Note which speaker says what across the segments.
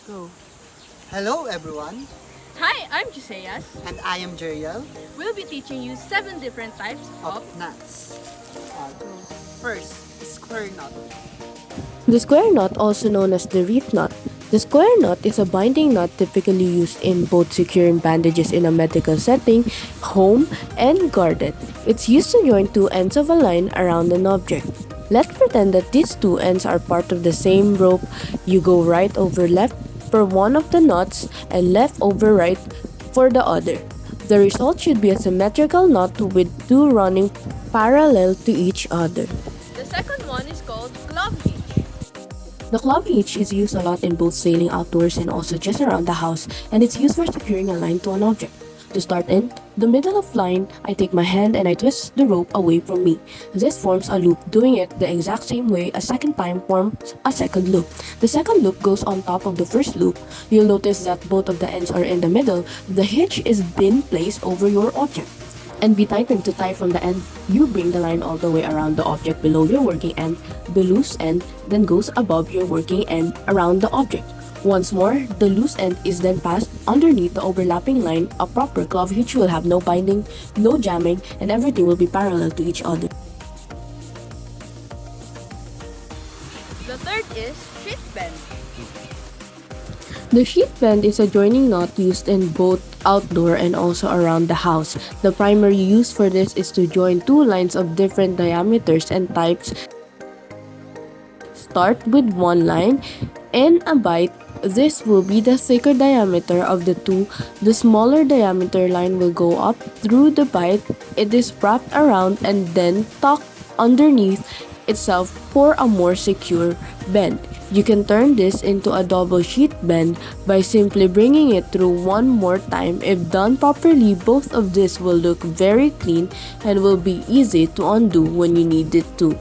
Speaker 1: Go.
Speaker 2: Hello everyone,
Speaker 1: Hi, I'm Josias.
Speaker 2: and I am Jeriel
Speaker 1: We'll be teaching you 7 different types
Speaker 2: of
Speaker 1: of
Speaker 2: Nuts. First, square knot.
Speaker 3: The square knot, also known as the reef knot. The square knot is a binding knot typically used in both securing bandages in a medical setting, home, and garden. It's used to join two ends of a line around an object. Let's pretend that these two ends are part of the same rope. You go right over left for one of the knots and left over right for the other. The result should be a symmetrical knot with two running parallel to each other.
Speaker 1: The second one is called glove hitch.
Speaker 3: The club hitch is used a lot in both sailing outdoors and also just around the house, and it's used for securing a line to an object. To start in the middle of line, I take my hand and I twist the rope away from me. This forms a loop. Doing it the exact same way a second time forms a second loop. The second loop goes on top of the first loop. You'll notice that both of the ends are in the middle. The hitch is then placed over your object and be tightened to tie from the end. You bring the line all the way around the object below your working end. The loose end then goes above your working end around the object. Once more, the loose end is then passed underneath the overlapping line. A proper glove hitch will have no binding, no jamming, and everything will be parallel to each other.
Speaker 1: The third is sheet bend.
Speaker 3: The sheet bend is a joining knot used in both outdoor and also around the house. The primary use for this is to join two lines of different diameters and types. Start with one line and a bite. This will be the thicker diameter of the two. The smaller diameter line will go up through the bite. It is wrapped around and then tucked underneath itself for a more secure bend. You can turn this into a double sheet bend by simply bringing it through one more time. If done properly, both of these will look very clean and will be easy to undo when you need it to.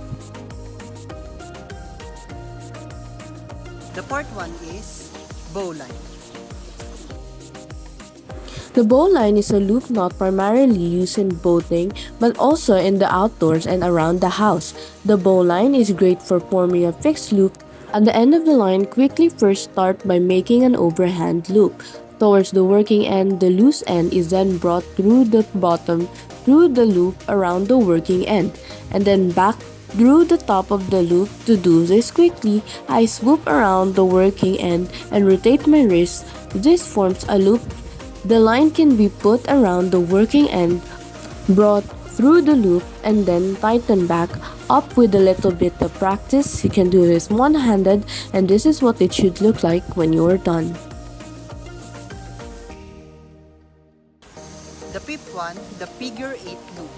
Speaker 2: The fourth one is bowline.
Speaker 3: The bowline is a loop knot primarily used in boating but also in the outdoors and around the house. The bowline is great for forming a fixed loop. At the end of the line, quickly first start by making an overhand loop. Towards the working end, the loose end is then brought through the bottom through the loop around the working end and then back through the top of the loop. To do this quickly, I swoop around the working end and rotate my wrist. This forms a loop. The line can be put around the working end, brought through the loop, and then tightened back up. With a little bit of practice, you can do this one-handed, and this is what it should look like when you are done.
Speaker 2: The fifth one, the figure 8 loop.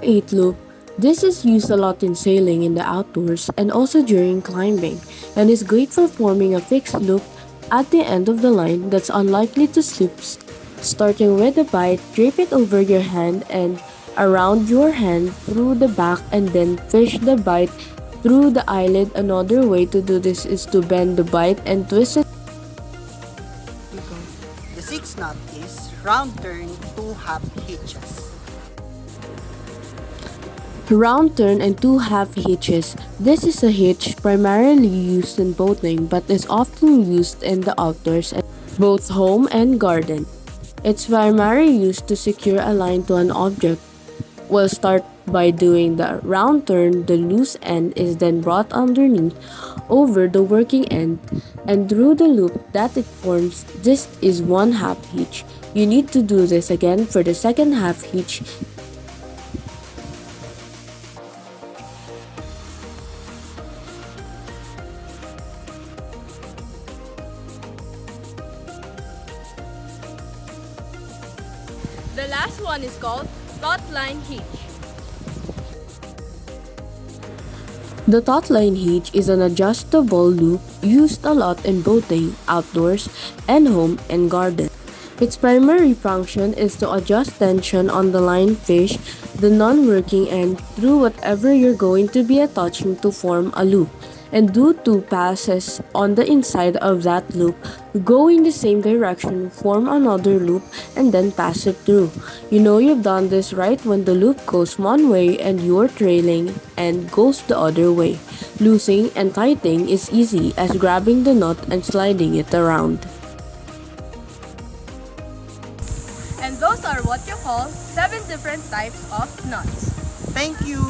Speaker 3: 8 loop. This is used a lot in sailing in the outdoors and also during climbing, and is great for forming a fixed loop at the end of the line that's unlikely to slip. Starting with the bite, drape it over your hand and around your hand through the back and then fish the bite through the eyelid. Another way to do this is to bend the bite and twist it.
Speaker 2: The sixth knot is round turn 2 half hitches.
Speaker 3: Round turn and two half hitches. This is a hitch primarily used in boating but is often used in the outdoors, both home and garden. Its primary use to secure a line to an object. We'll start by doing the round turn. The loose end is then brought underneath over the working end and through the loop that it forms. This is one half hitch. You need to do this again for the second half hitch.
Speaker 1: The last one is called taut line hitch.
Speaker 3: The taut line hitch is an adjustable loop used a lot in boating, outdoors, and home and garden. Its primary function is to adjust tension on the line fish, the non-working end, through whatever you're going to be attaching to form a loop. and do 2 passes on the inside of that loop. Go in the same direction, form another loop, and then pass it through. You know you've done this right when the loop goes one way and you're trailing and goes the other way. Loosing and tightening is easy as grabbing the knot and sliding it around.
Speaker 1: And those are what you call 7 different types of knots.
Speaker 2: Thank you!